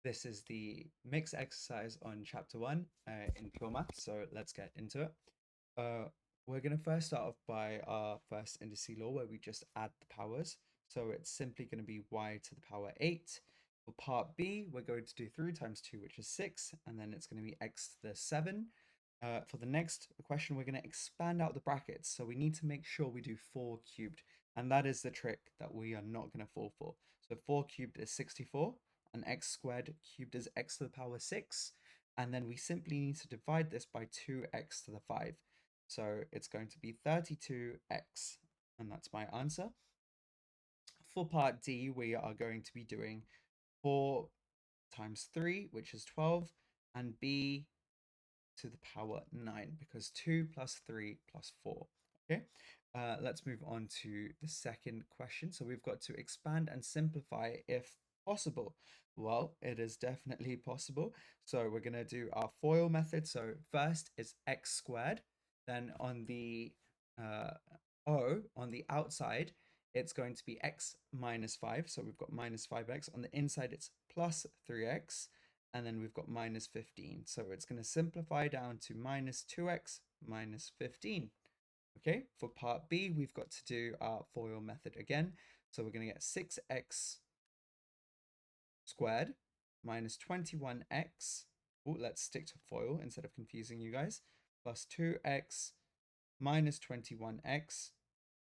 This is the mix exercise on chapter 1 in pure math, so let's get into it. Uh, we're going to first start off by our first indices law where we just add the powers. So it's simply going to be y to the power 8. For part B, we're going to do 3 times 2, which is 6, and then it's going to be x to the 7. For the next question, we're going to expand out the brackets. So we need to make sure we do 4 cubed, and that is the trick that we are not going to fall for. So 4 cubed is 64, and x squared cubed is x to the power 6. And then we simply need to divide this by 2x to the 5. So it's going to be 32x, and that's my answer. For part D, we are going to be doing 4 times 3, which is 12, and b to the power 9, because 2 plus 3 plus 4. Okay, let's move on to the second question. So we've got to expand and simplify if possible. Well, it is definitely possible. So we're going to do our FOIL method. So first is x squared. Then on the on the outside, it's going to be x minus 5. So we've got minus 5x. On the inside, it's plus 3x. And then we've got minus 15. So it's going to simplify down to minus 2x minus 15. Okay, for part B, we've got to do our FOIL method again. So we're going to get 6x squared minus 21x. Oh, let's stick to FOIL instead of confusing you guys. Plus 2x minus 21x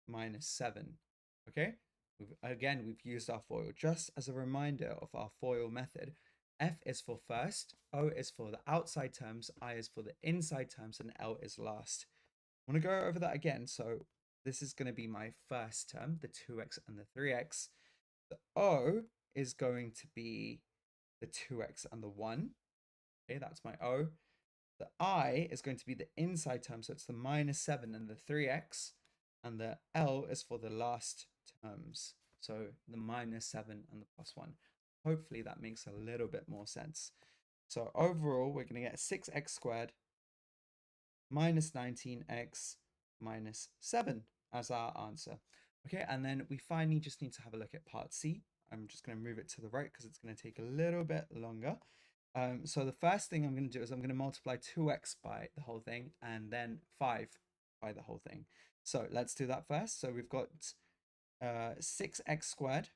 minus 7. Okay, we've used our FOIL. Just as a reminder of our FOIL method, F is for first, O is for the outside terms, I is for the inside terms, and L is last. I want to go over that again. So this is going to be my first term, the 2x and the 3x. The O is going to be the 2x and the 1. Okay, that's my O. The I is going to be the inside term, so it's the minus 7 and the 3x. And the L is for the last terms, so the minus 7 and the plus 1. Hopefully that makes a little bit more sense. So overall, we're going to get 6x squared minus 19x minus 7 as our answer. Okay, and then we finally just need to have a look at part C. I'm just going to move it to the right because it's going to take a little bit longer. So the first thing I'm going to do is I'm going to multiply 2x by the whole thing and then 5 by the whole thing. So let's do that first. So we've got 6x squared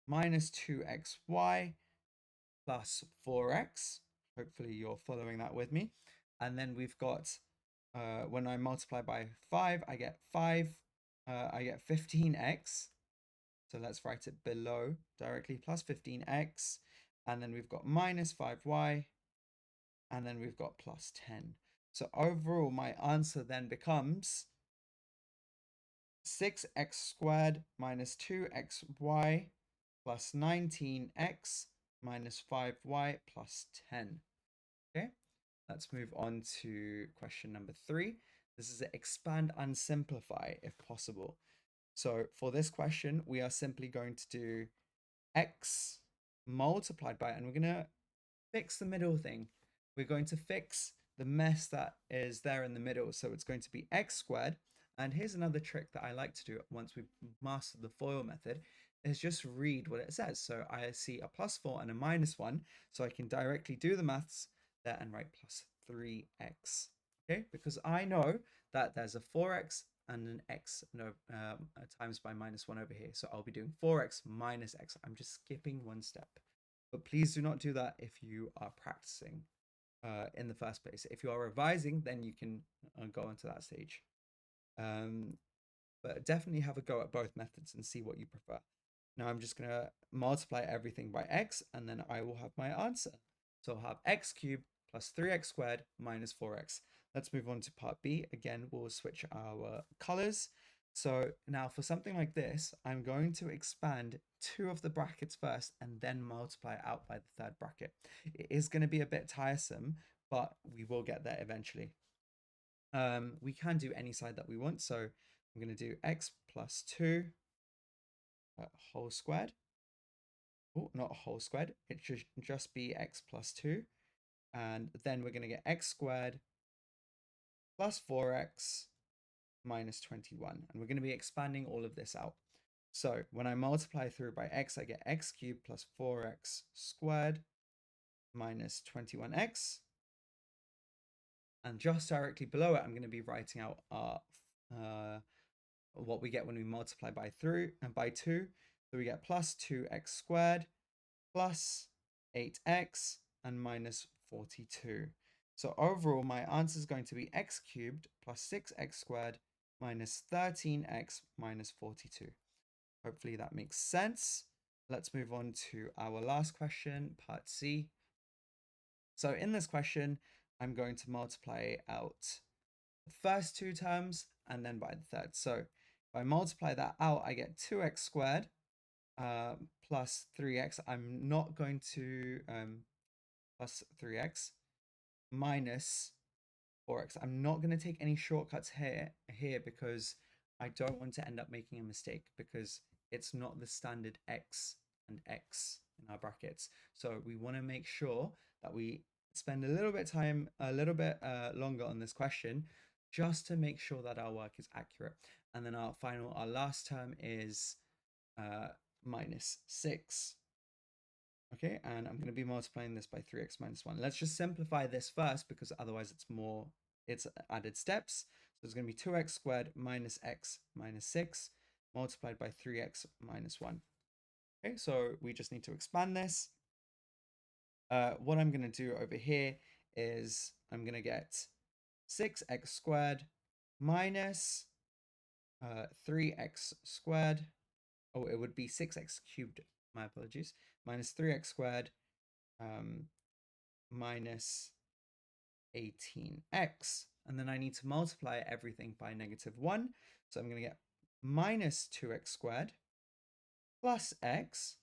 minus 2xy plus 4x. Hopefully you're following that with me. And then we've got, when I multiply by 5, I get 15x. So let's write it below directly, plus 15x. And then we've got minus 5y. And then we've got plus 10. So overall, my answer then becomes 6x squared minus 2xy plus 19x minus 5y plus 10. Okay, let's move on to question number 3. This is expand and simplify if possible. So for this question, we are simply going to do x multiplied by, and we're going to fix the middle thing. We're going to fix the mess that is there in the middle. So it's going to be x squared. And here's another trick that I like to do once we've mastered the FOIL method, is just read what it says. So I see a plus 4 and a minus 1. So I can directly do the maths there and write plus 3x. Okay, because I know that there's a 4x and an x times by minus 1 over here. So I'll be doing 4x minus x. I'm just skipping one step. But please do not do that if you are practicing in the first place. If you are revising, then you can go on to that stage. But definitely have a go at both methods and see what you prefer. Now I'm just going to multiply everything by x, and then I will have my answer. So I'll have x cubed plus 3x squared minus 4x. Let's move on to part B. Again, we'll switch our colors. So now for something like this, I'm going to expand 2 of the brackets first and then multiply out by the 3rd bracket. It is going to be a bit tiresome, but we will get there eventually. We can do any side that we want. So I'm going to do x plus 2 whole squared. Oh, not whole squared. It should just be x plus 2. And then we're going to get x squared plus 4x minus 21. And we're going to be expanding all of this out. So when I multiply through by x, I get x cubed plus 4x squared minus 21x. And just directly below it, I'm going to be writing out our what we get when we multiply by 2. So we get plus 2x squared plus 8x and minus 42. So overall, my answer is going to be x cubed plus 6x squared minus 13x minus 42. Hopefully that makes sense. Let's move on to our last question, part C. So in this question, I'm going to multiply out the first two terms and then by the third. So if I multiply that out, I get 2x squared plus 3x. I'm not going to plus 3x minus 4x. I'm not going to take any shortcuts here because I don't want to end up making a mistake because it's not the standard x and x in our brackets. So we want to make sure that we spend a little bit longer on this question just to make sure that our work is accurate. And then our last term is minus 6. Okay, and I'm going to be multiplying this by 3x minus 1. Let's just simplify this first because otherwise it's added steps. So it's going to be 2x squared minus x minus 6 multiplied by 3x minus 1. Okay, so we just need to expand this. What I'm going to do over here is I'm going to get 6x squared minus 3x squared. Oh, it would be 6x cubed. My apologies. Minus 3x squared minus 18x. And then I need to multiply everything by -1. So I'm going to get minus 2x squared plus x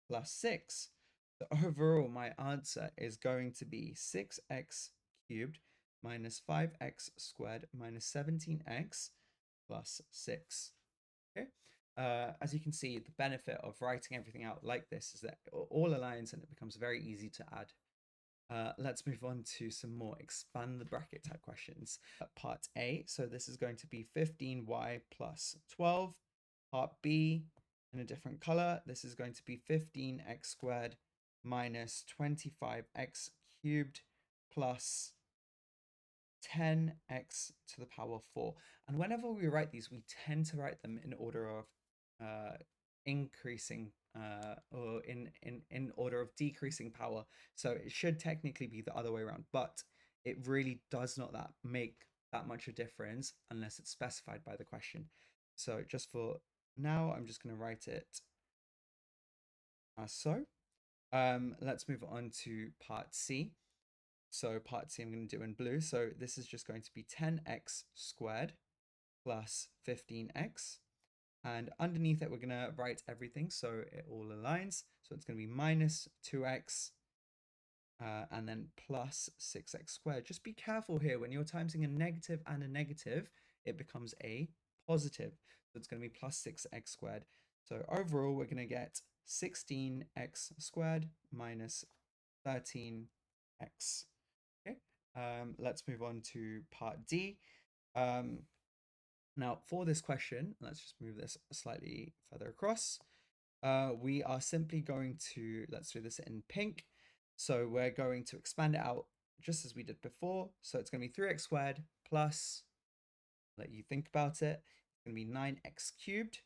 plus 6. So overall, my answer is going to be 6x cubed minus 5x squared minus 17x plus 6. Okay. As you can see, the benefit of writing everything out like this is that it all aligns and it becomes very easy to add. Let's move on to some more expand the bracket type questions. Part A, so this is going to be 15y plus 12. Part B, in a different color, this is going to be 15x squared minus 25x cubed plus 10x to the power 4. And whenever we write these, we tend to write them in order of increasing or in order of decreasing power. So it should technically be the other way around, but it really does not make that much a difference unless it's specified by the question. So just for now, I'm just going to write it as so. Let's move on to part C. So part C I'm going to do in blue. So this is just going to be 10x squared plus 15x. And underneath it, we're going to write everything so it all aligns. So it's going to be minus 2x and then plus 6x squared. Just be careful here. When you're timesing a negative and a negative, it becomes a positive. So it's going to be plus 6x squared. So overall, we're going to get 16x squared minus 13x. Okay, let's move on to part D. Now, for this question, let's just move this slightly further across. We are simply going to, let's do this in pink. So we're going to expand it out just as we did before. So it's going to be 3x squared plus, let you think about it, it's going to be 9x cubed.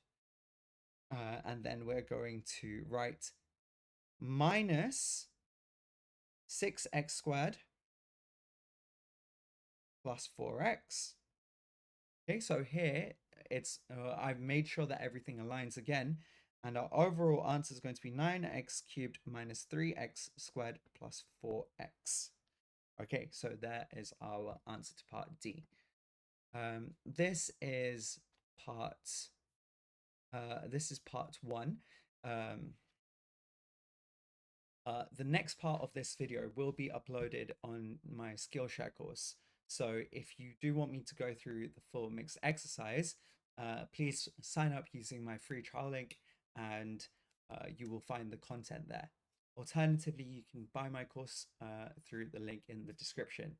And then we're going to write minus 6x squared plus 4x. Okay, so here it's I've made sure that everything aligns again, and our overall answer is going to be 9x cubed minus 3x squared plus 4x. Okay, so there is our answer to part D. This is part 1. The next part of this video will be uploaded on my Skillshare course. So if you do want me to go through the full mixed exercise, please sign up using my free trial link and you will find the content there. Alternatively, you can buy my course through the link in the description.